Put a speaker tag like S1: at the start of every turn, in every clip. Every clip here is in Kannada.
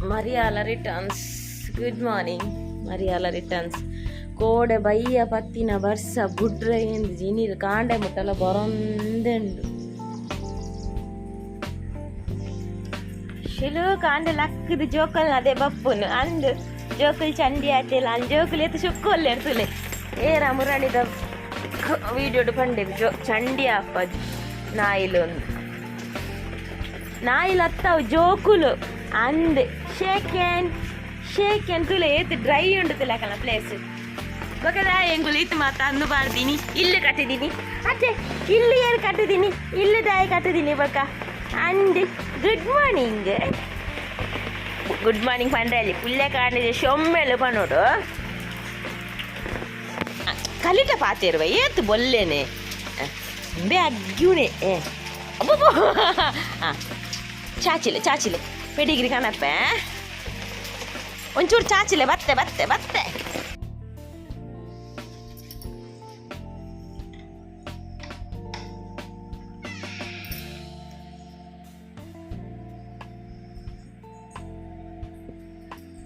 S1: Mariala returns. Good morning, Mariala returns. ಕೋಡೆ ಬಯ್ಯ ಪತ್ತಿನ ಬರ್ಸ ಬುಡ್ರೆ ಎಂದು ಜಿನೀರು ಕಾಂಡೆ ಮುಟ್ಟಲ ಬರೊಂದೆಂಡು ಶಿಲು ಕಾಂಡೆ ಲಕ್ಕದು ಜೋಕಲ್ ಅದೇ ಬಪ್ಪುನು ಅಂದು ಜೋಕುಲ್ ಚಂಡಿ ಆತಿಲ್ಲ ಅಂದ್ ಜೋಕುಲ್ ಎತ್ತು ಸುಕ್ಕೊಲ್ಲೆ ಇರ್ತಲೆ ಏರ ಮುರಳಿದ ವೀಡಿಯೋಡು ಪಂಡಿದ್ದು ಚಂಡಿ ಅಪ್ಪಜ್ ನಾಯಿಲೊಂದು ನಾಯಿಲ್ ಹತ್ತವು ಜೋಕುಲು ಅಂದ್ ಶೇಕೆನ್ ತುಲೆ ಏತ್ ಡ್ರೈ ಉಂಡು ತುಲಕಲ್ಲ ಪ್ಲೇಸ್ ಬಕದ ಎಂಗುಲು ಇತ್ತು ಮಾತ ಅಂದು ಬಾರ್ದೀನಿ ಇಲ್ಲಿ ಕಟ್ಟಿದ್ದೀನಿ ಅತ್ತೆ ಇಲ್ಲಿ ಏನು ಕಟ್ಟಿದ್ದೀನಿ ಇಲ್ಲಿ ದಾಯಿ ಕಟ್ಟಿದ್ದೀನಿ ಬಕ ಅಂಡ್ ಗುಡ್ ಮಾರ್ನಿಂಗ್ ಪಂಡ್ರಲ್ಲಿ ಪುಲ್ಲೆ ಕಾಣಿದೆ ಶೊಮ್ಮೆಲು ಪನೋಡು ಕಲಿಟ ಪಾತಿರುವ ಏತು ಬೊಲ್ಲೆನೆ ಬೇ ಅಗ್ಯೂನೆ ಅಬ್ಬೋ ಚಾಚಿಲೆ ಪೆಡಿಗ್ರಿ ಕಣಪ್ಪ ಒಂಚೂರು ಚಾಚಿಲೆ ಬತ್ತೆ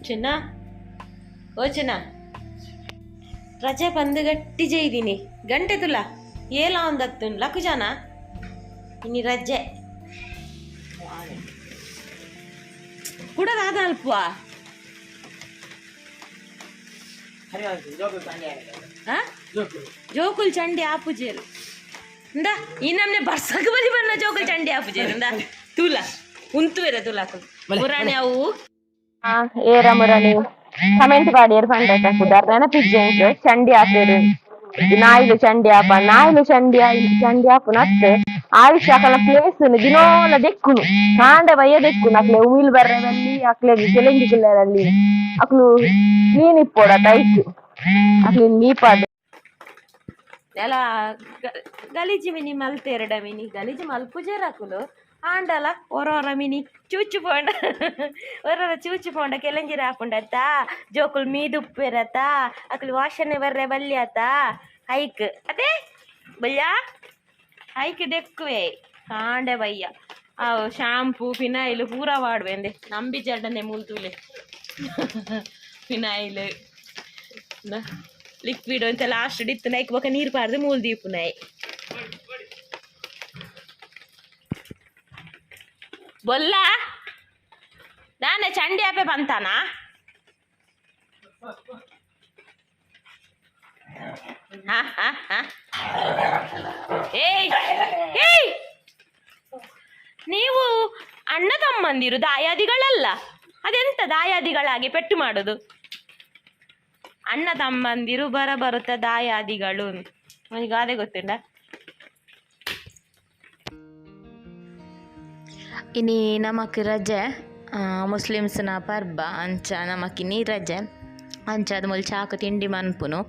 S1: ಚಿನ್ನ ಓ ಚಿನ್ನ ರಜೆ ಬಂದು ಗಟ್ಟಿ ಜೈದೀನಿ ಗಂಟೆ ತುಲ ಏಲ ಒಂದತ್ತು ಲಕ್ಕು ಜನ ಇನ್ನು ರಜೆ ಕೂಡದಾದ ಅಲ್ಪ ಜೋಕುಲ್ ಚಂಡಿ ಆಪುಜೇರು ಇಂದ ಈ ನಮ್ನೆ ಬರ್ಸಕ್ ಬಲಿ ಬನ್ನ ಜೋಕುಲ್ ಚಂಡಿ ಆಪುಜೇರು ಇಂದ ತುಲ ಉಂತುವೆರ ತುಲಾಕುಲ್ ಪುರಾಣಿ ಅವು ಏರ ಮುರಣಿ ಕಮೆಂಟ್ ಮಾಡಿ ಪಂಡ ಕುದಾರ್ ನೆನಪಿಜ್ಜೆ ಚಂಡಿ ಆಪೇರು ನಾಯಿಲು ಚಂಡಿ ಆಪು ನತ್ತೆ ಆಯುಷ್ ಅಕಲ ಪ್ಲೇಸ್ ದಿನೋಲ ದೆಕ್ಕುನು ಕಾಂಡೆ ಬಯ್ಯ ದೆಕ್ಕುನು ಅಕ್ಲೆ ಉಮಿಲ್ ಬರ್ರೆದಲ್ಲಿ ಅಕ್ಲೆ ಕೆಲಂಗಿ ಕಿಲ್ಲರಲ್ಲಿ ಅಕ್ಲು ಕ್ಲೀನ್ ಇಪ್ಪೋಡ ಟೈಟ್ ಅಕ್ಲಿ ನೀಪಾದ ಎಲ್ಲ ಗಲೀಜು ಮಿನಿ ಮಲ್ತೆರಡ ಮಿನಿ ಗಲೀಜು ಮಲ್ಪುಜೇರಾಕುಲು ಆಂಡಲ ಒರೊರ ಮಿನಿ ಚೂಚು ಪೋಂಡ ಕೆಲಂಜಿರ ಹಾಕೊಂಡತ್ತ ಜೋಕುಲ್ ಮೀದುಪ್ಪೆರತ್ತ ಅಕ್ಲು ವಾಸನೆ ಬರ್ರೆ ಬಲ್ಯಾತ ಹೈಕ್ ಅದೇ ಬಲ್ಯ ಹೈಕ್ ದೆಕ್ಕುವೆ ಕಾಂಡೆ ಬಯ್ಯ ಅವು ಶಾಂಪೂ ಫಿನಾಯಿಲ್ ಪೂರ ಮಾಡುವೆ ಅಂದೆ ನಂಬಿ ಜಡ್ಡನೆ ಮೂಲ್ತುಲೆ ಫಿನಾಯಿಲ್ ಲಿಕ್ವಿಡ್ ಅಂತ ಲಾಸ್ಟ್ ಇತ್ತು ನೈಕ್ ಬೊಕ ನೀರು ಪಾರ್ದು ಮೂಲ್ ದೀಪು ನಾಯಿ ಬೊಲ್ಲ ನಾನೇ ಚಂಡಿ ಆಪೆ ಬಂತಾನ ನೀವು ಅಣ್ಣ ತಮ್ಮಂದಿರು ದಾಯಾದಿಗಳಲ್ಲ ಅದೆಂತ ದಾಯಾದಿಗಳಾಗಿ ಪೆಟ್ಟು ಮಾಡೋದು ಅಣ್ಣ ತಮ್ಮಂದಿರು ಬರುತ್ತ ದಾಯಾದಿಗಳು ನನಗೆ ಅದೇ ಗೊತ್ತುಂಡ ಇನಿ ನಮಕ್ ರಜೆ ಮುಸ್ಲಿಮ್ಸ್ನ ಪರ್ಬ ಅಂಚ ನಮಕಿನಿ ರಜೆ ಅಂಚ ಅದು ಮೊಲ್ ಚಾಕು ತಿಂಡಿ ಮನ್ಪುನು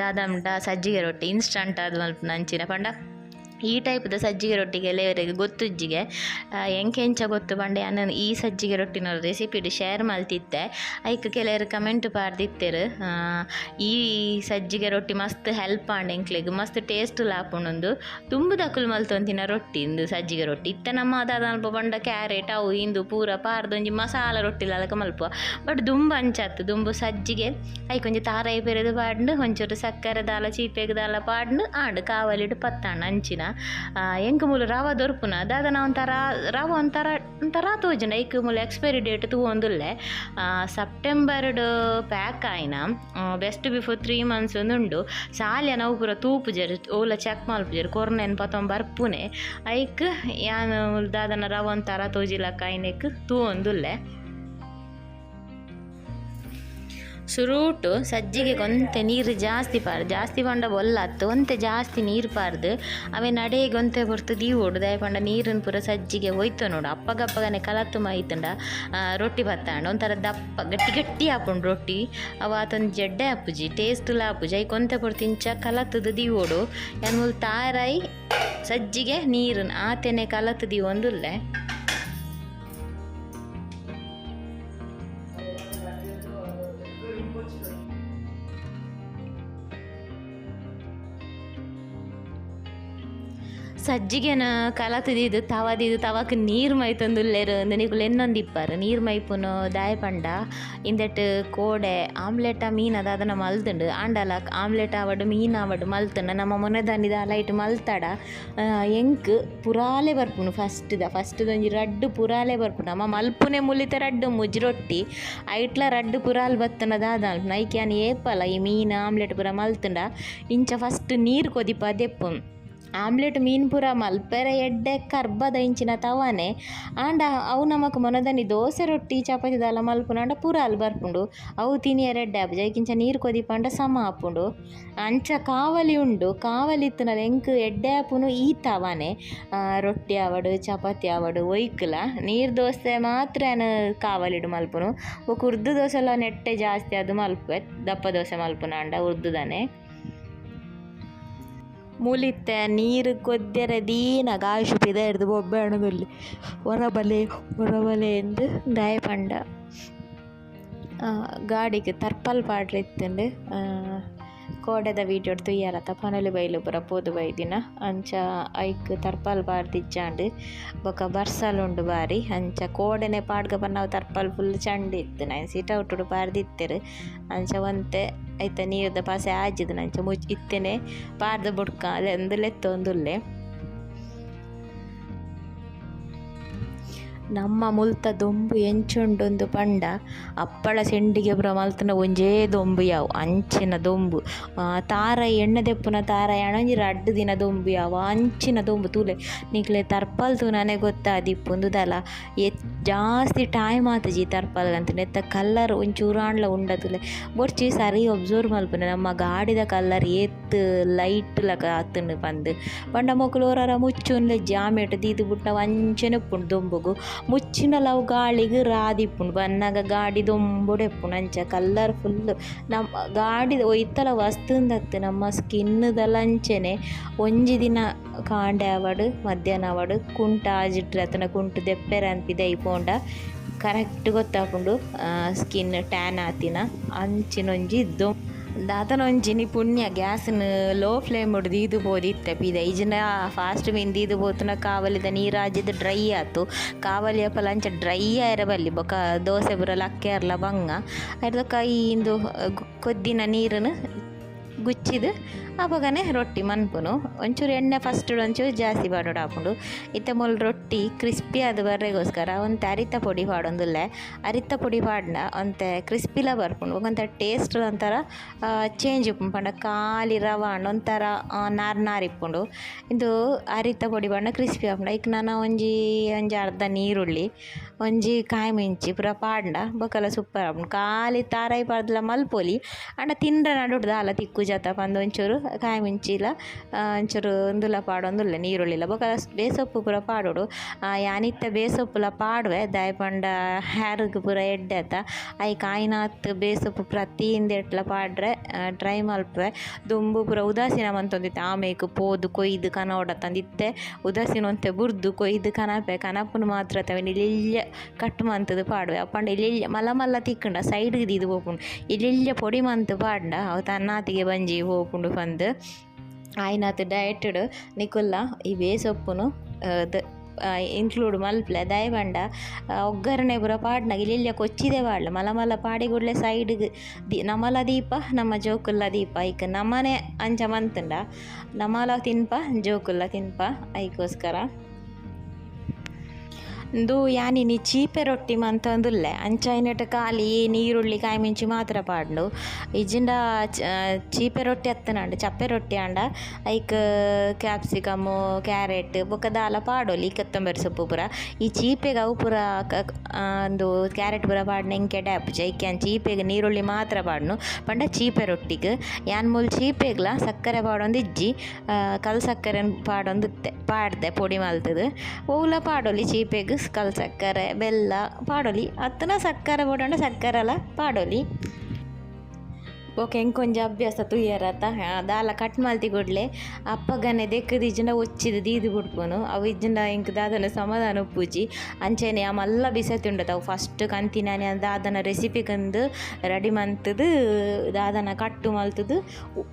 S1: ದಾದಮ್ಟ ಸಜ್ಜಿಗೆ ರೊಟ್ಟಿ ಇನ್ಸ್ಟಂಟ್ ಅದು ಮಲ್ಪುನ ಅಂಚಿನ ಪಂಡ ಈ ಟೈಪ್ದ ಸಜ್ಜಿಗೆ ರೊಟ್ಟಿಗೆ ಎಲ್ಲವರಿಗೆ ಗೊತ್ತುಜ್ಜಿಗೆ ಎಂಕೆಂಚ ಗೊತ್ತು ಪಂಡೆ ನಾನು ಈ ಸಜ್ಜಿಗೆ ರೊಟ್ಟಿನ ರೆಸಿಪಿಡು ಶೇರ್ ಮಲ್ತಿದ್ದೆ ಐಕ್ ಕೆಲವರು ಕಮೆಂಟ್ ಪಾರ್ದಿತ್ತೇರು ಈ ಸಜ್ಜಿಗೆ ರೊಟ್ಟಿ ಮಸ್ತ್ ಹೆಲ್ಪ್ ಆಂಡ್ ಎಂಕ್ಲೆಗ್ ಮಸ್ತ್ ಟೇಸ್ಟ್ ಲಾಪುಂಡು ತುಂಬುದಕ್ಕುಲು ಮಲ್ತೊಂತಿನ ರೊಟ್ಟಿ ಇಂದು ಸಜ್ಜಿಗೆ ರೊಟ್ಟಿ ಇತ್ತ ನಮ್ಮ ಅದಾದ ಅಲ್ಪ ಬಂಡ ಕ್ಯಾರೆಟ್ ಅವು ಇಂದು ಪೂರ ಪಾರ್ದೊಂಜಿ ಮಸಾಲ ರೊಟ್ಟಿ ಲಾಲಕ ಮಲ್ಪುವ ಬಟ್ ದುಂಬು ಅಂಚತ್ತು ದುಂಬು ಸಜ್ಜಿಗೆ ಐಕೊಂಜಿ ತಾರಾಯಿ ಪೆರೆದು ಪಾಡ್ದು ಒಂಚೂರು ಸಕ್ಕರೆ ದಾಲ ಚೀಪೆಗೆ ದಾಲ ಪಾಡ್ದು ಆಂಡು ಕಾವಲಿಡು ಪತ್ತಾಂಡು ಅಂಚಿನ ಎಂಕ ಮೂಲ ರವ ದೊರ್ಪುನ ದಾದನ ರವ ಒಂಥರ ತೋಜನ ಐಕ್ ಮೂಲ ಎಕ್ಸ್ಪೈರಿ ಡೇಟ್ ತೂವೊಂದುಲ್ಲೆ ಸೆಪ್ಟೆಂಬರ್ಡ್ ಪ್ಯಾಕ್ ಆಯ್ನ ಬೆಸ್ಟ್ ಬಿಫೋರ್ 3 months ಒಂದುಂಡು ಸಾಲ್ಯ ನಾವು ಪೂರ ತೂಪುಜರು ಓಲ ಚೆಕ್ ಮಲ್ಪುಜರು ಕೊರ್ನೆನ್ ಪತೊಂದು ಬರ್ಪುನೆ ಐಕ್ ಯಾನು ದಾದನ ರವ ಒಂಥರ ತೋಜಿಲಕ್ಕ ಐನೆಕ್ ತೂವೊಂದುಲ್ಲೆ ಸುರೂಟು ಸಜ್ಜಿಗೆ ಕೊಂತೆ ನೀರು ಜಾಸ್ತಿ ಪಂಡ ಬೊಲ್ಲತ್ತು ಒಂತೆ ಜಾಸ್ತಿ ನೀರು ಪಾರ್ದು ಅವೇ ನಡೆಗೆ ಒಂತೆ ಹೊರ್ತು ದೀವೋಡು ದಯ ಪಂಡ ನೀರಿನ ಪೂರ ಸಜ್ಜಿಗೆ ಹೋಯ್ತು ನೋಡು ಅಪ್ಪಗಪ್ಪಗನೆ ಕಲತ್ತು ಮೈತಂಡ ರೊಟ್ಟಿ ಬತ್ತಾಂಡ ಒಂಥರ ದಪ್ಪ ಗಟ್ಟಿ ಹಾಕೊಂಡು ರೊಟ್ಟಿ ಅವು ಆತೊಂದು ಜಡ್ಡೆ ಹಾಪುಜಿ ಟೇಸ್ಟುಲ ಹಾಪುಜಿ ಐ ಕೊಂತೆ ಪುರ ತಿಂಚ ಕಲತ್ತದು ದೀವೋಡು ಎನ್ಮೂಲ್ ತಾರಾಯಿ ಸಜ್ಜಿಗೆ ನೀರನ್ನು ಆತೆನೆ ಕಲತ್ತು ದೀವೊಂದುಲ್ಲೆ ಸಜ್ಜಿಗೆನ ಕಲತದಿದ್ದು ತವಕ್ಕೆ ನೀರು ಮೈತೊಂದುಲ್ಲೆರು ನಿಕುಲು ಎನ್ನೊಂದು ಇಪ್ಪರು ನೀರು ಮೈಪುನು ದಾಯ ಪಂಡ ಇಂದೆಟ್ ಕೋಡೆ ಆಮ್ಲೆಟ ಮೀನು ಅದನ್ನ ಮಲ್ತುಂಡು ಆಂಡಲ ಆಮ್ಲೆಟ್ ಆವಡು ಮೀನು ಆವಡು ಮಲ್ತುಂಡು ನಮ್ಮ ಮೊನೆದಾನಿದ ಲೈಟ್ ಮಲ್ತಾಡ ಎಂಕ್ ಪುರಾಲೆ ಬರ್ಪುನು ಫಸ್ಟ್ದೊಂಜಿ ರಡ್ಡು ಪುರಾಲೆ ಬರ್ಪುನು ಅಮ್ಮ ಮಲ್ಪುನೆ ಮುಲಿತ ರಡ್ಡು ಮುಜ್ಜಿ ರೊಟ್ಟಿ ಐಟ್ಲ ರಡ್ಡು ಪುರಾಲ್ ಬತ್ತನದಾದ ನೈಕ್ಯಾನ್ ಏಪಲ ಈ ಮೀನು ಆಮ್ಲೆಟ್ ಪುರ ಮಲ್ತುಂಡ ಇಂಚ ಫಸ್ಟ್ ನೀರು ಕೊದಿಪ ದೆಪ್ಪುನು ಆಮ್ಲೆಟ್ ಮೀನು ಪೂರ ಮಲ್ಪೆರೆ ಎಡ್ಡೆ ಕರ್ಬದ ಇಂಚಿನ ತವಾನೆ ಆಂಡ ಅವು ನಮಕ್ ಮೊನದನಿ ದೋಸೆ ರೊಟ್ಟಿ ಚಪಾತಿ ದಾಲ ಮಲ್ಪುನಾಂಡ ಪೂರ ಅಲ್ಲಿ ಬರ್ಪುಂಡು ಅವು ತಿನಿಯರ್ ಎಡ್ಡೆ ಆಪುಜ ಐಕಿಂಚ ನೀರು ಕೊದಿಪಂಡ ಸಮ ಆಪುಂಡು ಅಂಚ ಕಾವಲಿ ಉಂಡು ಕಾವಲಿ ಇತ್ತುನಲ್ಲ ಎಂಕ್ ಎಡ್ಡೆ ಆಪುನು ಈ ತವಾನೆ ರೊಟ್ಟಿ ಆವಡು ಚಪಾತಿ ಆವಡು ಒಯ್ಕಲ ನೀರು ದೋಸೆ ಮಾತ್ರ ಕಾವಲಿಡು ಮಲ್ಪುನು ಒಕ್ಕ ಉರ್ದು ದೋಸೆ ಎಲ್ಲ ನೆಟ್ಟೆ ಜಾಸ್ತಿ ಅದು ಮಲ್ಪೆ ದಪ್ಪ ದೋಸೆ ಮಲ್ಪುನಾಂಡ ಉರ್ದುದಾನೆ ಮುಲಿತ್ತೆ ನೀರು ಕೊದ್ದೆರೆ ದೀನ ಗಾಶು ಪಿದ ಹಿಡ್ದು ಬೊಬ್ಬೆ ಹಣದಲ್ಲಿ ಹೊರಬಲೆ ಎಂದು ದಾಯ ಪಂಡ ಗಾಡಿಗೆ ತರ್ಪಲ್ ಪಾಡ್ರೆ ಇತ್ತಂಡು ಕೋಡೆದ ವೀಡಿಯೋ ತುಯ್ಯಾರತ್ತ ಪನೊಲಿ ಬೈಲು ಪೂರ ಪೋದು ಬೈದಿನ ಅಂಚ ಐಕ್ ತರ್ಪಲ್ ಪಾಡ್ದಿಜ್ಜಾಂಡು ಬೊಕ ಬರ್ಸಲುಂಡು ಬಾರಿ ಅಂಚ ಕೋಡೆನೆ ಪಾಡ್ಗ ನಾವು ತರ್ಪಲ್ ಫುಲ್ ಚಂಡಿ ಇತ್ತು ನಾನು ಸಿಟ್ ಔಟುಡು ಪಾಡ್ದಿತ್ತೆರು ಅಂಚ ಒಂತೆ ಐತ ನೀರದ ಪಾಸೆ ಆಜಿದು ನಂಚ ಇತ್ತೇನೆ ಪಾಡ್ದು ಬುಡ್ಕ ಅದೆಂದು ಲೆತ್ತೊಂದುಲ್ಲೆ ನಮ್ಮ ಮುಲ್ತ ದೊಂಬು ಎಂಚುಂಡೊಂದು ಪಂಡ ಅಪ್ಪಳ ಸೆಂಡಿಗೆ ಪುರ ಮಲ್ತನ ಒಂಜೇ ದೊಂಬು ಯಾವು ಅಂಚಿನ ದೊಂಬು ತಾರ ಎಣ್ಣೆ ದೆಪ್ಪುನ ತಾರ ಎಣಂಜಿ ರಡ್ಡು ದಿನ ದೊಂಬು ಯಾವು ಅಂಚಿನ ದೊಂಬು ತೂಲೆ ನಿಕ್ಲೆ ತರ್ಪಲ್ ತೂನನೆ ಗೊತ್ತಾದಿಪ್ಪುಂದುದಲ್ಲ ಜಾಸ್ತಿ ಟೈಮ್ ಆತಜಿ ತರ್ಪಲ್ಗಂತ ನೆತ್ತ ಕಲ್ಲರ್ ಒಂಚೂರು ಆಂಡ್ಲ ಉಂಡ ತೂಲೆ ಬೊರ್ಚಿ ಸರಿ ಒಬ್ಸರ್ವ್ ಮಲ್ಪುನೆ ನಮ್ಮ ಗಾಡಿದ ಕಲ್ಲರ್ ಏತ್ ಲೈಟ್ ಲಕ ಆತುಂಡು ಪಂಡ ಮೊಕ್ಕಲು ಹೊರ ಮುಚ್ಚುನ್ಲೆ ಜಾಮೆಟ್ ದೀದು ಬುಟ್ಟ ಅಂಚನೆ ಉಪ್ಪುಂಡು ದೊಂಬುಗು ಮುಚ್ಚಿನ ಲವ್ ಗಾಳಿಗೆ ರಾದಿಪ್ಪುಂಡು ಬನ್ನಾಗ ಗಾಡಿ ದೊಂಬುಡೆಪ್ಪುಂಡು ಅಂಚ ಕಲ್ಲರ್ ಫುಲ್ ನಮ್ಮ ಗಾಡಿ ಒಯ್ತಲ ವಸ್ತುಂದತ್ತು ನಮ್ಮ ಸ್ಕಿನ್ನದಲ್ಲ ಅಂಚೆನೆ ಒಂಜಿ ದಿನ ಕಾಂಡೆ ಆವಡು ಮಧ್ಯಾಹ್ನ ಆವಡು ಕುಂಟ ಆಜಿಟ್ರೆ ಅತನ ಕುಂಟು ದೆಪ್ಪೆರೆ ಅನ್ಪಿದ ಐಪೋಂಡ ಕರೆಕ್ಟ್ ಗೊತ್ತಾಪುಂಡು ಸ್ಕಿನ್ ಟ್ಯಾನ್ ಆತಿನ ಅಂಚಿನೊಂಜಿ ದಾತನೊಂಜಿನಿ ಪುಣ್ಯ ಗ್ಯಾಸ್ನ ಲೋ ಫ್ಲೇಮ್ ಹೊಡೆದು ಇದು ಬೋದಿತ್ತೆ ಪಿದ ಈಜಿನ ಫಾಸ್ಟ್ ಮಿಂದಿ ಇದು ಬೋತುನ ಕಾವಲಿದ ನೀರಾಜಿದ ಡ್ರೈ ಆಯ್ತು ಕಾವಲಿ ಅಪ್ಪಲ ಅಂಚ ಡ್ರೈ ಆಯಿರಬಲ್ಲಿ ಬೊಕ ದೋಸೆ ಬುರ ಲಕ್ಕೆರ್ಲ ಬಂಗ ಅರ್ದಕ್ಕ ಇಂದು ಕೊದ್ದಿನ ನೀರನ್ನು ಗುಚ್ಚಿದು ಅವಾಗನೇ ರೊಟ್ಟಿ ಮನ್ಪುನು ಒಂಚೂರು ಎಣ್ಣೆ ಫಸ್ಟ್ ಒಂಚೂರು ಜಾಸ್ತಿ ಪಾಡೋಡು ಹಾಕೊಂಡು ಇತ್ತ ಮೊಲ್ ರೊಟ್ಟಿ ಕ್ರಿಸ್ಪಿ ಆದ ಬರ್ರೆಗೋಸ್ಕರ ಒಂತೆ ಅರಿತ ಪೊಡಿ ಪಾಡೊಂದುಲ್ಲೆ ಅರಿತ ಪೊಡಿ ಪಾಡ್ನ ಒಂತೆ ಕ್ರಿಸ್ಪಿಲ ಬರ್ಪುಂಡು ಒಂಥರ ಟೇಸ್ಟ್ ಒಂಥರ ಚೇಂಜ್ ಇಪ್ಪುಂಡು ಪಂಡ ಖಾಲಿ ರವ ಹಣ್ಣು ಒಂಥರ ನಾರಿಪ್ಪುಂಡು ಇದು ಅರಿತ ಪೊಡಿ ಪಾಡ್ನ ಕ್ರಿಸ್ಪಿ ಆಪುಂಡು ಐಕ್ ನಾನು ಒಂಜಿ ಅರ್ಧ ನೀರುಳ್ಳಿ ಒಂಜಿ ಕಾಯಿ ಮಿಂಚಿ ಪೂರ ಪಾಡ್ನ ಬೊಕಲ ಸೂಪರ್ ಆಪುಂಡು ಖಾಲಿ ತಾರಾಯಿ ಪಾಡ್ದಲ ಮಲ್ಪೊಲಿ ಅಂಡ ತಿಂಡ್ರ ನಡುಡ್ದು ದಾಲ ತಿಕ್ಕು ಜತ ಪಂದು ಒಂಚೂರು ಕಾಯಿ ಮಿಂಚಿಲ ಒಂಚೂರು ಒಂದುಲ ಪಾಡೊಂದುಲ್ಲೆ ನೀರುಳ್ಳಿಲ ಬೊಕ ಬೇಸೊಪ್ಪು ಪೂರ ಪಾಡೋಡು ಯಾನಿತ್ತ ಬೇಸೊಪ್ಪುಲ ಪಾಡುವೆ ದಾಯ ಪಂಡ ಹ್ಯಾರಿಗೆ ಪೂರ ಎಡ್ಡೆ ಆತ ಐ ಕಾಯಿನಾತ್ ಬೇಸೊಪ್ಪು ಪ್ರತಿಯಿಂದೆಟ್ಲ ಪಾಡ್ರೆ ಡ್ರೈ ಮಲ್ಪುವೆ ದುಂಬು ಪೂರ ಉದಾಸೀನ ಮಂತೊಂದಿತ್ತೆ ಆಮೇಕು ಪೋದು ಕೊಯ್ದು ಕನೋಡ ತಂದಿತ್ತೆ ಉದಾಸೀನ ಒಂತೆ ಬುರ್ದು ಕೊಯ್ದು ಕನಪುನು ಮಾತ್ರ ತವೆ ಇಲ್ಲಿಲ್ಯ ಕಟ್ ಮಂತದು ಪಾಡುವೆ ಅಪ್ಪಂಡ ಇಲ್ಲಿಲ್ಯ ಮಲ್ಲ ತಿಕ್ಕಂಡ ಸೈಡ್ಗೆ ದೀದು ಹೋಪುಂಡು ಇಲ್ಲಿಲ್ಯ ಪೊಡಿ ಮಂತ್ ಪಾಡ್ನ ಅವು ತನ್ನಾತಿಗೆ ಬಂಜಿ ಹೋಪುಂಡು ಬಂದು ಆಯ್ನಾತ್ ಡಯಟೆಡ್ ನಿಕುಲ್ಲ ಈ ಬೇಸೊಪ್ಪುನು ಇನ್ಕ್ಲೂಡ್ ಮಲ್ಪ್ಲೆ ದಯವಂಡ ಒಗ್ಗರಣೆ ಪೂರ ಪಾಡ್ನಾಗ ಇಲ್ಲಿಲ್ಯ ಕೊಚ್ಚಿದೆ ಪಾಡ್ಲ ಮಲ ಪಾಡಿಗುಡ್ಲೆ ಸೈಡ್ಗೆ ನಮಲ ದೀಪ ನಮ್ಮ ಜೋಕುಲ್ಲ ದೀಪ ಐಕ್ ನಮ್ಮನೆ ಅಂಚ ಮಂತುಂಡ ನಮಲ ತಿನ್ಪ ಜೋಕುಲ್ಲ ತಿನ್ಪ ಐಕೋಸ್ಕರ ಇಂದು ಯಾನಿನಿ ಚೀಪೆ ರೊಟ್ಟಿ ಮಂತಂದುಲ್ಲೆ ಅಂಚೈನಟ ಖಾಲಿ ನೀರುಳ್ಳಿ ಕಾಯಿ ಮಿಂಚಿ ಮಾತ್ರ ಪಾಡ್ನು ಇಜಿಂಡ ಚೀಪೆ ರೊಟ್ಟಿ ಅತ್ತನಂಡು ಚಪ್ಪೆ ರೊಟ್ಟಿ ಆಂಡ ಐಕ್ ಕ್ಯಾಪ್ಸಿಕಮ್ಮು ಕ್ಯಾರೆಟ್ ಬೊಕ್ಕ ದಾಲ ಪಾಡೋಲಿ ಕೊತ್ತಂಬರಿ ಸೊಪ್ಪು ಪೂರ ಈ ಚೀಪೆಗೆ ಅವು ಪೂರ ಒಂದು ಕ್ಯಾರೆಟ್ ಪೂರ ಪಾಡ್ನ ಇಂಕೆ ಡ್ಯಾಪುಜ ಐಕ್ಯಾನ್ ಚೀಪೆಗೆ ನೀರುಳ್ಳಿ ಮಾತ್ರ ಪಾಡ್ನು ಪಂಡ ಚೀಪೆ ರೊಟ್ಟಿಗೆ ಯಾನ್ ಮೂಲ ಚೀಪೆಗ್ಲ ಸಕ್ಕರೆ ಪಾಡೊಂದು ಇಜ್ಜಿ ಕಲ್ ಸಕ್ಕರೆ ಪಾಡ್ದೆ ಪೊಡಿ ಮಲ್ತದು ಓಲ ಪಾಡೋಲಿ ಚೀಪೆಗೆ ಕಲ್ ಸಕ್ಕರೆ ಬೆಲ್ಲ ಪಾಡೋಲಿ ಅತ್ತನ ಸಕ್ಕರೆ ಪೊಡಂಡ ಸಕ್ಕರೆಲ ಪಾಡೋಲಿ ಬೊಕ ಎಂಕೊಂಜಿ ಅಭ್ಯಾಸ ತುಯ್ಯರತ ದಾಲ ಕಟ್ ಮಲ್ತಿ ಕೊಡ್ಲೆ ಅಪ್ಪಗನೆ ದೆಕ್ಕದ ಇಜ್ಜಿಂಡ ಒಚ್ಚಿದ ದೀದು ಬಿಡ್ಪುನು ಅವು ಇಜ್ಜಿಂಡ ಎಂಕ್ ದಾದನ ಸಮಾಧಾನ ಉಪ್ಪುಜಿ ಅಂಚೆನೆ ಆ ಮಲ್ಲ ಬಿಸತಿ ಉಂಡತ ಅವು ಫಸ್ಟ್ ಕಂತಿನಾನೆ ದಾದನ ರೆಸಿಪಿ ಕಂದು ರೆಡಿ ಮಂತದು ದಾದನ ಕಟ್ಟು ಮಲ್ತದು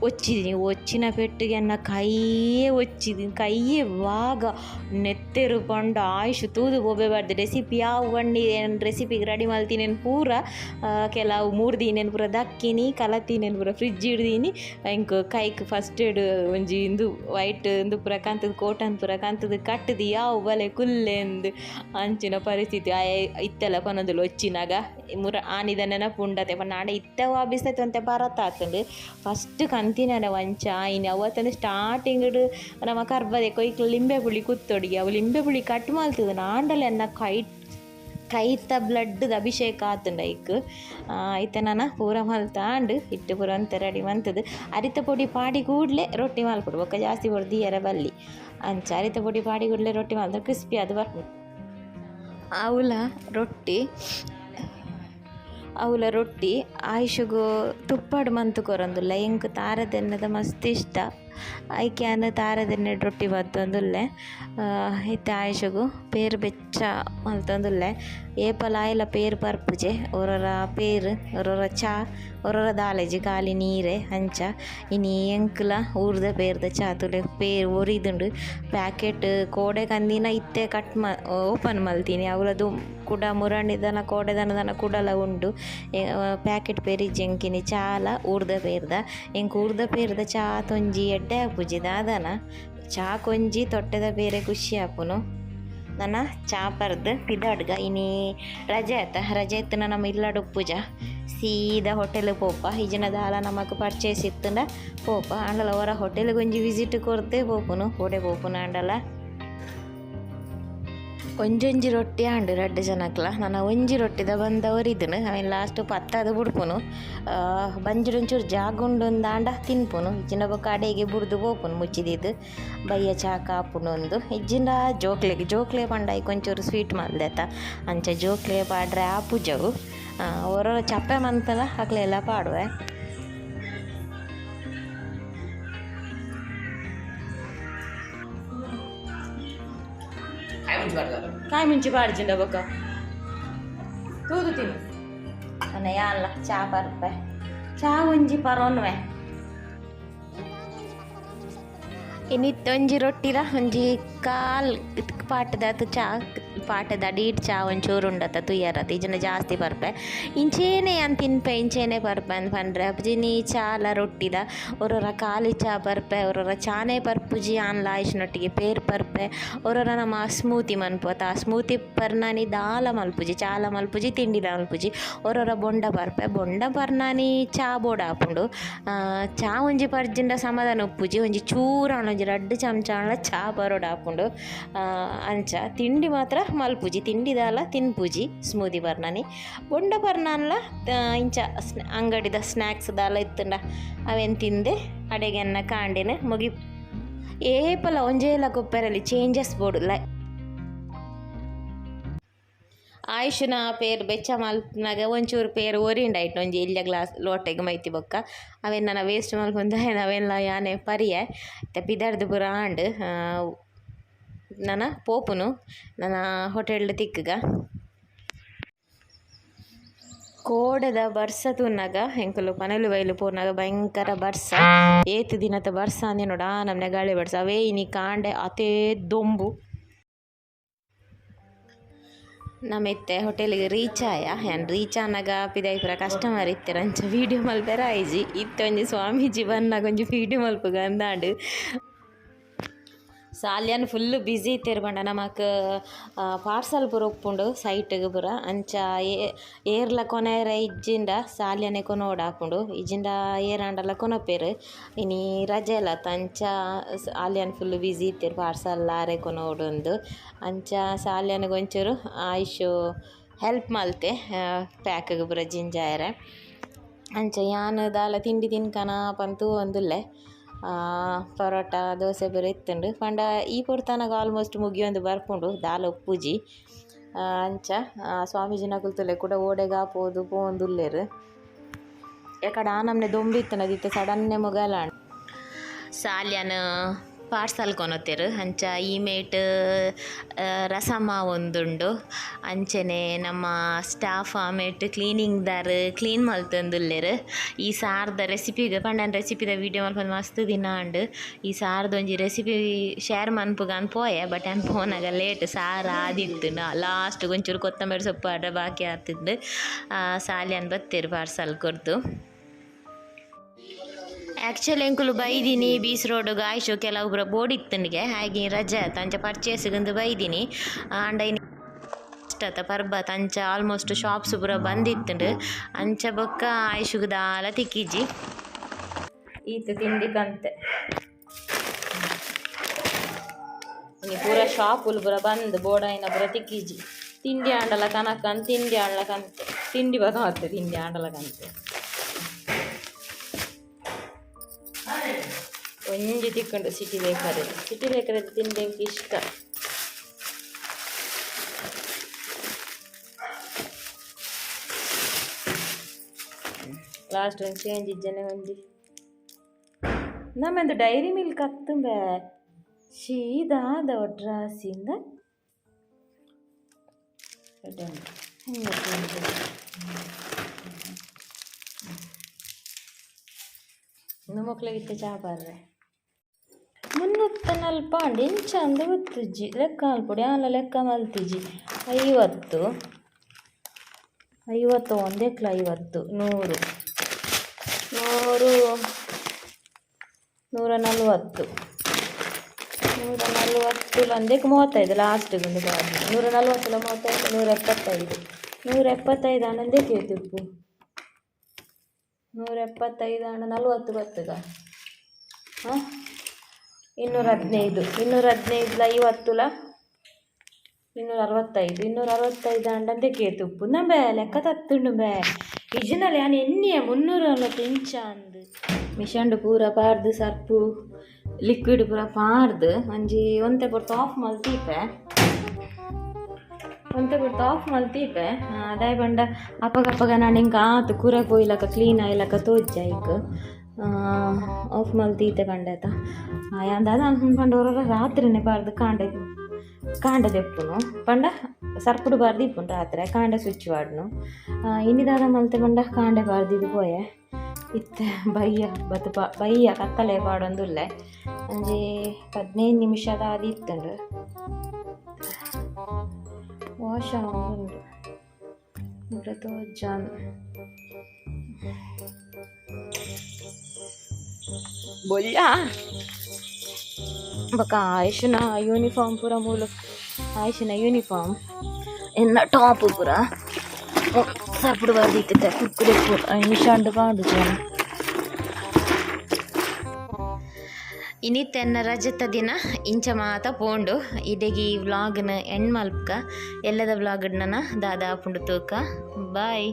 S1: ಒಚ್ಚಿದಿನಿ ಒಚ್ಚಿನ ಪೆಟ್ಟಿಗೆ ಅನ್ನ ಕೈಯೇ ಒಚ್ಚಿದಿನಿ ಕೈಯೇ ವಾಗ ನೆತ್ತೆರು ಪಂಡ ಆಯುಷ್ ತೂದು ಹೋಗಬಾರ್ದು ರೆಸಿಪಿ ಯಾವ ಬಣ್ಣಿ ರೆಸಿಪಿಗೆ ರೆಡಿ ಮಲ್ತಿನೇನು ಪೂರ ಕೆಲವು 3 ದಿನೇನು ಪೂರ ದಕ್ಕಿನಿ ಕಲತಿನೇನು ಪೂರ ಫ್ರಿಡ್ಜ್ ಹಿಡ್ದೀನಿ ಇಂಕ ಕೈಕ್ ಫಸ್ಟ್ ಏಡ್ ಒಂಜಿ ಇಂದು ವೈಟ್ ಇಂದು ಪೂರ ಕಂತದ ಕೋಟನ್ ಪೂರ ಕಂತದ ಕಟ್ಟದು ಯಾವ ಬಲೆ ಕುಲ್ಲೆ ಎಂದು ಅಂಚಿನ ಪರಿಸ್ಥಿತಿ ಇತ್ತೆಲ್ಲ ಪನೊಂದುಲು ಒಚ್ಚಿನಾಗ ಮುರ ಆನಿದ ನೆನಪು ಉಂಡತೆ ಪಂಡ ನಾಡೆ ಇತ್ತೆ ವಾಬಿಸ್ತೈತೆ ಅಂತ ಭಾರತ ಆತಂಡು ಫಸ್ಟ್ ಕಂತಿನ ವಂಚ ಇನ್ನು ಅವತ್ತಂದು ಸ್ಟಾರ್ಟಿಂಗ್ ನಮ್ಮ ಕರ್ಬದೆ ಕೊಯ್ಕ್ ಲಿಂಬೆ ಪುಳಿ ಕುತ್ತೊಡಿಗೆ ಅವು ಲಿಂಬೆ ಪುಳಿ ಕಟ್ ಮಾಡ್ತಿದ್ದು ನಾಂಡಲೆ ಅನ್ನ ಕೈತ ಬ್ಲಡ್ದು ಅಭಿಷೇಕ ಆತುಂಡ ಐಕ್ ಐತೆ ನಾನು ಪೂರ ಮಲ್ತಾಂಡು ಇಟ್ಟು ಪೂರ ಅಂತ ರೆಡಿ ಮಂತದ್ದು ಅರಿತ ಪೊಡಿ ಪಾಡಿ ಕೂಡಲೇ ರೊಟ್ಟಿ ಮಲ್ಪಡು ಬೊಕ್ಕ ಜಾಸ್ತಿ ಹೊಡ್ದು ಎರ ಬಲ್ಲಿ ಅಂಚ ಅರಿತ ಪೊಡಿ ಪಾಡಿ ಕೂಡಲೇ ರೊಟ್ಟಿ ಮಲ್ತ ಕ್ರಿಸ್ಪಿ ಅದು ಬರ್ಬೋದು ಅವಲ ರೊಟ್ಟಿ ಆಯುಷಗೂ ತುಪ್ಪಡು ಮಂತು ಕೊರೊಂದುಲ್ಲ ಎಂಕ್ ತಾರದೆನ್ನದ ಮಸ್ತ್ ಇಷ್ಟ ಐಕ್ಯಾನ ತಾರದೆನ್ನೆ ರೊಟ್ಟಿ ಬತ್ತೊಂದುಲ್ಲೆ ಇತ್ತೆ ಆಯುಷಗೂ ಪೇರು ಬೆಚ್ಚ ಮಲ್ತೊಂದುಲ್ಲೆ ಏಪಲ ಆಯ್ಲ ಪೇರು ಪರ್ಪುಜೆ ಒರೊರ ಪೇರು ಒರೊರ ಚಾ ಒರೊರ ದಾಲೆಜಿ ಖಾಲಿ ನೀರೆ ಅಂಚ ಇನಿ ಎಂಕ್ಲ ಊರ್ದ ಪೇರ್ದ ಚಾ ತುಲೆ ಪೇರು ಒರಿದುಂಡು ಪ್ಯಾಕೆಟ್ ಕೋಡೆ ಕಂದಿನ ಇತ್ತೆ ಕಟ್ ಓಪನ್ ಮಲ್ತೀನಿ ಅವಳದು ಕುಡ ಮುರಣಿದನ ಕೋಡೆದನದನ ಕುಡಲ ಉಂಡು ಪ್ಯಾಕೆಟ್ ಪೇರಿಜ್ಜಿ ಎಂಕಿನಿ ಚಾಲ ಊರ್ದ ಪೇರ್ದ ಎಂಕ್ ಊರ್ದ ಪೇರ್ದ ಚಾ ತೊಂಜಿ ಎಡ್ಡೆ ಆಪುಜಿ ದಾದನ ಚಾ ಕೊಂಜಿ ತೊಟ್ಟೆದ ಬೇರೆ ಖುಷಿ ಆಪುನು ನನ್ನ ಚಾ ಪರ್ದು ಪಿದಡ್ಗ ಇನಿ ರಜೆ ಇತ್ತು ನಮ್ಮ ಇಲ್ಲಡು ಪೂಜ ಸೀದಾ ಹೋಟೆಲ್ ಪೋಪ ಈಜಿನ ದಾಲ ನಮಕ್ ಪರ್ಚೇಸ್ ಇತ್ತಂಡ ಪೋಪ ಅಂಡಲ ಹೊರ ಹೋಟೆಲ್ ಗೊಂಜಿ ವಿಸಿಟ್ ಕೊರ್ದೆ ಪೋಪುನು ಓಡೆ ಪೋಪುನ ಅಂಡಲ ಒಂಜೊಂಜಿ ರೊಟ್ಟಿ ಆಂಡು 2 ಜನಕ್ಲ ನಾನು ಒಂಜಿ ರೊಟ್ಟಿದ ಬಂದವರಿದ್ದನು ಆಮೇಲೆ ಲಾಸ್ಟ್ ಪತ್ತದು ಬಿಡ್ಪುನು ಬಂಜುಡೊಂಚೂರು ಜಾಗ ಉಂಡೊಂದು ಆಂಡ ತಿನ್ಪುನು ಇಜ್ಜಿನ ಬೊಕ್ಕ ಅಡೆಗೆ ಬುಡ್ದು ಪೋಪುನು ಮುಚ್ಚಿದಿದ್ದು ಬಯ್ಯ ಚಾ ಕಾಪುನು ಒಂದು ಇಜ್ಜಿಂದ ಜೋಕ್ಲೆ ಪಂಡ ಕೊಂಚೂರು ಸ್ವೀಟ್ ಮಲ್ದೆತ ಅಂಚ ಜೋಕ್ಲೆ ಪಾಡ್ರೆ ಆ ಪೂಜವು ಹೊರ ಚಪ್ಪೆ ಮಂತದ ಹಕ್ಲೆಲ್ಲ ಪಾಡುವೆ ಕಾಯಿ ಮುಂಚೆ ಪಾಡ್ಜಿಂಡ ಬೊಕ್ಕ ತೂದು ತಿನ್ನು ಅನ್ನ ಯಾಲ್ಲ ಚಾ ಬರ್ಪೆ ಚಾ ಒಂಜಿ ಪರೋನ್ವೆ ಇನ್ನಿತ್ತೊಂಜಿ ರೊಟ್ಟಿದ ಒಂಜಿ ಕಾಲ್ ಪಾಟದ ಚಾ ಪಾಟದ ಅಡೀಟ್ ಚಾ ಒಂಚೂರು ಉಂಡತ್ತ ತುಯ್ಯರತ್ತ ಈಜನ ಜಾಸ್ತಿ ಬರ್ಪೆ ಇಂಚೇನೆ ಅಂತ ತಿನ್ಪೆ ಇಂಚೇನೆ ಬರ್ಪೆ ಅಂತ ಪಂಡ್ರೆ ಅಪ್ಜಿನಿ ಚಾಲ ರೊಟ್ಟಿದ ಒರೊರ ಕಾಲಿ ಚಾ ಬರ್ಪೆ ಒರೊರ ಚಾನೆ ಪರ್ಪುಜಿ ಆನ್ಲ ಆಯ್ಷನೊಟ್ಟಿಗೆ ಪೇರ್ ಪರ್ಪೆ ಒರೊರ ನಮ್ಮ ಸ್ಮೂತಿ ಮನ್ಪೋತ ಆ ಸ್ಮೂತಿ ಪರ್ನಾನಿ ದಾಲ ಮಲ್ಪುಜಿ ಚಾಲ ಮಲ್ಪುಜಿ ತಿಂಡಿಲ ಮಲ್ಪುಜಿ ಒರೊರ ಬೊಂಡ ಪರ್ನಾನಿ ಚಾ ಬೋಡ ಆಪುಂಡು ಚಾ ಒಂಜಿ ಪರ್ಜಿಂಡ ಸಮಾಧಾನ ಉಪ್ಪುಜಿ ಒಂಜಿ ಚೂರ ಒಂಜಿ 2 ಚಮಚ ಚಾ ಬರೋಡ ಆಪುಂಡು ಅಂಚ ತಿಂಡಿ ಮಾತ್ರ ಮಲ್ಪುಜಿ ತಿಂಡಿದಾಲ ತಿನ್ಪುಜಿ ಸ್ಮೂದಿ ಬರ್ನಾನಿ ಬೊಂಡ ಬರ್ನಾನ್ಲ ಇಂಚ ಅಂಗಡಿದ ಸ್ನ್ಯಾಕ್ಸ್ ದಾಲ ಇತ್ತಂಡ ಅವೇನು ತಿಂದೆ ಅಡೆಗೆನ್ನ ಕಾಂಡಿನ ಮುಗಿ ಏಪಲ ಒಂಜೇಲ ಕೊಪ್ಪರಲ್ಲಿ ಚೇಂಜಸ್ ಬೋಡು ಆಯುಷನ ಪೇರು ಬೆಚ್ಚ ಮಲ್ಪನಾಗ ಒಂಚೂರು ಪೇರು ಒರಿಂಡಾಯ್ತು ಒಂಜಿ ಇಲ್ಯ ಗ್ಲಾಸ್ ಲೋಟೆಗೆ ಮೈತಿ ಬೊಕ್ಕ ಅವೇನು ನನ್ನ ವೇಸ್ಟ್ ಮಲ್ಪಂದ ಅವೆಲ್ಲ ಯಾನೆ ಪರಿಯೆ ಪಿದರ್ದು ಪುರ ಆಂಡ್ ನನ್ನ ಪೋಪುನು ನನ್ನ ಹೋಟೆಲ್ ತಿಕ್ಕಗ ಕೋಡದ ಬರ್ಸ ತುನ್ನಾಗ ಎಂಕಲು ಪನಲು ಬೈಲು ಪೂರ್ನಾಗ ಭಯಂಕರ ಬರ್ಸ ಏತು ದಿನದ ಬರ್ಸ ಅಂದೆ ನೋಡ ನಮ್ಮನೆ ಗಾಳಿ ಬರ್ಸ ಅವೇ ಇನಿ ಕಾಂಡೆ ಅತೇ ದೊಂಬು ನಮ್ಮೆತ್ತೆ ಹೋಟೆಲಿಗೆ ರೀಚ್ ಆನಾಗ ಪಿದಾಯಿಪುರ ಕಸ್ಟಮರ್ ಇತ್ತೆರಂಚ ವೀಡಿಯೋ ಮಲ್ಪೆರ ಆಯ್ಜಿ ಇತ್ತೊಂಜಿ ಸ್ವಾಮೀಜಿ ಬನ್ನಾಗ ಒಂಜಿ ವೀಡಿಯೋ ಮಲ್ಪುಗ ಅಂದಾಂಡು ಸಾಲ್ಯನ್ ಫುಲ್ಲು ಬ್ಯುಸಿ ಇತ್ತೇರು ಪಂಡ ನಮಕ್ ಪಾರ್ಸಲ್ ಪೂರ ಉಪ್ಪುಂಡು ಸೈಟ್ಗೆ ಪೂರ ಅಂಚ ಏರ್ಲ ಕೊನೆರ ಇಜ್ಜಿಂಡ ಸಾಲ್ಯನೆ ಕೊನೋಡ ಹಾಪುಂಡು ಇಜ್ಜಿಂಡ ಏರಾಂಡಲ ಕೊನಪೇರು ಇನಿ ರಜೆ ಎಲ್ಲ ಅಂಚ ಸಾಲ್ಯನ್ ಫುಲ್ಲು ಬ್ಯುಸಿ ಇತ್ತೇರು ಪಾರ್ಸಲ್ ಲಾರೆ ಕೊನೋಡೊಂದು ಅಂಚ ಸಾಲ್ಯನಿಗೆ ಒಂಚೂರು ಆಯುಷು ಹೆಲ್ಪ್ ಮಲ್ತೆ ಪ್ಯಾಕ್ಗೆ ಪೂರ ಜಿಂಜಾಯರೆ ಅಂಚ ಯಾನ್ ದಾಲ ತಿಂಡಿ ತಿನ್ಕನ ಪಂತೂ ಒಂದುಲ್ಲೆ ಪರೋಟ ದೋಸೆ ಬೇರೆ ಇತ್ತುಂಡು ಪಂಡ ಈ ಪೊರ್ತನಾಗ ಆಲ್ಮೋಸ್ಟ್ ಮುಗಿಯೊಂದು ಬರ್ಪುಂಡು ದಾಲ ಉಪ್ಪುಜಿ ಅಂಚ ಸ್ವಾಮೀಜಿನ ಕುಲ್ತುಲೆ ಕೂಡ ಓಡೆಗ ಪೋದು ಪೋಂದುಲ್ಲೆರ್ ಎಕಡೆ ಆ ನಮ್ನೆ ದೊಂಬಿತ್ತನದಿತ್ತೆ ಸಡನ್ನೆ ಮೊಗಲಾಣ ಸಾಲ್ಯನ ಪಾರ್ಸಲ್ ಕೊನೊತ್ತೆರು ಅಂಚ ಈಮೇಟ್ ರಸಮ ಒಂದುಂಡು ಅಂಚನೆ ನಮ್ಮ ಸ್ಟಾಫ್ ಆಮೇಟ್ ಕ್ಲೀನಿಂಗ್ ದಾರ್ ಕ್ಲೀನ್ ಮಲ್ತಂದುಲ್ಲೆರ್ ಈ ಸಾರ್ದ ರೆಸಿಪಿಗೆ ಪಂಡನ ರೆಸಿಪಿದ ವೀಡಿಯೋ ಮಲ್ಪಂದು ಮಸ್ತ್ ದಿನ ಉಂಡು ಈ ಸಾರ್ದ ಒಂಜಿ ರೆಸಿಪಿ ಶೇರ್ ಮನ್ಪುಗ ಅನ್ಪೋಯೆ ಬಟ್ ಅನ್ ಪೋನಾಗ ಲೇಟ್ ಸಾರು ಆದಿತ್ತು ಲಾಸ್ಟ್ ಒಂಚೂರು ಕೊತ್ತಂಬರಿ ಸೊಪ್ಪು ಅಡ್ಡ ಬಾಕಿ ಆಗ್ತಿದ್ದು ಸಾಲ್ಯನ್ ಬತ್ತೇರು ಪಾರ್ಸಲ್ ಕೊರ್ದು ಆ್ಯಕ್ಚುಲಿ ಎಂಕುಲು ಬೈದಿನಿ ಬೀಸ್ ರೋಡ್ಗೆ ಆಯ್ತು ಕೆಲವೊಬ್ಬರು ಬೋಡಿತ್ತನಿಗೆ ಹಾಗೆ ರಜೆ ಆಯ್ತು ಅಂಚ ಪರ್ಚೇಸ್ಗಂದು ಬೈದಿನಿ ಆಂಡ ಇಷ್ಟ ಪರ್ಬ ಅಂಚ ಆಲ್ಮೋಸ್ಟ್ ಶಾಪ್ಸ್ ಪೂರ ಬಂದಿತ್ತುಂಡು ಅಂಚ ಬೊಕ್ಕ ಆಯ್ಷುಗ್ ದಾಲ ತಿಕ್ಕಿಜಿ ಈತ ತಿಂಡಿ ಕಂತೆ ಪೂರ ಶಾಪುಲು ಪೂರ ಬಂದು ಬೋಡಾಯಿನ ಪೂರ ತಿಕ್ಕಿಜಿ ತಿಂಡಿ ಆಂಡಲ ಕನಕನ್ ತಿಂಡಿ ಆಂಡ್ಲ ಕಂತೆ ತಿಂಡಿ ಬತ್ತೆ ತಿಂಡಿ ಆಂಡಲ ಕಂತೆ ಒಂಜಿ ತಿಕ್ಕೊಂಡು ಸಿಟಿ ಬೇಕಾದ್ರೆ ತಿಂಡಿ ಇಷ್ಟ ಲಾಸ್ಟ್ ಒಂದು ಚೇಂಜ್ ಇಜ್ಜನೆ ಒಂದಿ ನಮ್ಮದು ಡೈರಿ ಮಿಲ್ಕ್ ಹತ್ತುಂಬೆ ಶೀದಾದ ಒಡ್ರಾಸಿಂದ ಇನ್ನು ಮಕ್ಕಳಿಗಿತ್ತೆ ಚಾ ಬರ್ರೆ 340 ಇಂಚ ಅಂದ ಗೊತ್ತುಜ್ಜಿ ಲೆಕ್ಕ ಮಲ್ಪೊಡಿ ಆಲ ಲೆಕ್ಕ ಮಲ್ತಿಜ್ಜಿ 50 ಒಂದೇಕ್ಲ 50 100 140 ಒಂದಕ್ಕೆ 35 ಲಾಸ್ಟಿಗೆ ಒಂದು 140 35 175 ಅನ್ನಂದೇ ಕೇತಿಪ್ಪು 175 ಹಣ 40 ಬತ್ತಗ 215 50 265 ಅಂಡಂದೆ ಕೇತುಪ್ಪು ನಂಬೆ ಲೆಕ್ಕ ತತ್ತುಂಡು ಬೇ ಇಜಿನಲ್ಲಿ ನಾನು ಎಣ್ಣೆ 340 ಇಂಚ ಅಂದು ಮಿಷಂಡು ಪೂರ ಪಾರ್ದು ಸರ್ಪು ಲಿಕ್ವಿಡ್ ಪೂರ ಪಾರ್ದು ಒಂಜಿ ಒಂತೆ ಪೊರ್ತು ಆಫ್ ಮಲ್ತೀಪೆ ಅದಾಯ ಪಂಡ ಅಪ್ಪಗಪ್ಪಗ ನಾನು ಹಿಂಗೆ ಆತು ಕೂರಕ್ಕೆ ಹೋಯ್ಲಕ್ಕ ಕ್ಲೀನ್ ಆಯ್ಲಕ್ಕ ತೋಜ್ಜ ಈಗ ಆಫ್ ಮಲ್ತೀತೆ ಪಂಡತ ಅಂದಾದ ಅನ್ಕೊಂಡು ಹೊರ ರಾತ್ರಿನೇ ಬಾರ್ದು ಕಾಂಡ ತೆಪ್ಪುನು ಪಂಡ ಸರ್ಪುಡು ಬಾರ್ದು ಇಪ್ಪುನು ರಾತ್ರಿ ಕಾಂಡ ಸ್ವಿಚ್ ವಾಡ್ನು ಇನ್ನಿದಾದ ಮಲ್ತೆ ಪಂಡ ಕಾಂಡೆ ಬಾರ್ದಿದ್ದು ಪೋಯೆ ಇತ್ತೆ ಬಯ್ಯ ಕತ್ತಲೆ ಪಾಡೊಂದುಲ್ಲೆ ಒಂಜಿ 15 ನಿಮಿಷದ ಅದು ಇತ್ತುಂಡು ವಾಶ ಉಂಡು ತೋಜಾನ್ ಬೊಲ್ಲ ಬೊಕ ಆಯುಷನ ಯೂನಿಫಾರ್ಮ್ ಪೂರ ಮೂಲು ಆಯುಷನ ಯೂನಿಫಾರ್ಮ್ ಎನ್ನ ಟಾಪ್ ಪೂರ ಸರ್ಪುಡು ಬರ್ದಿತ್ತೆ ಕುಕ್ಕುಡು ಪೂರ ನಿಶಾಂಡು ಪಾಡು ಜನ ಇನ್ನಿತ್ತೆನ್ನ ರಜತ ದಿನ ಇಂಚ ಮಾತ ಪೋಂಡು ಇದೆಗಿ ಈ ವ್ಲಾಗ್ನ ಎಂಡ್ ಮಲ್ಪಕ ಎಲ್ಲದ ವ್ಲಾಗ್ನ ದಾದ ಪುಂಡು ತೂಕ ಬಾಯ್.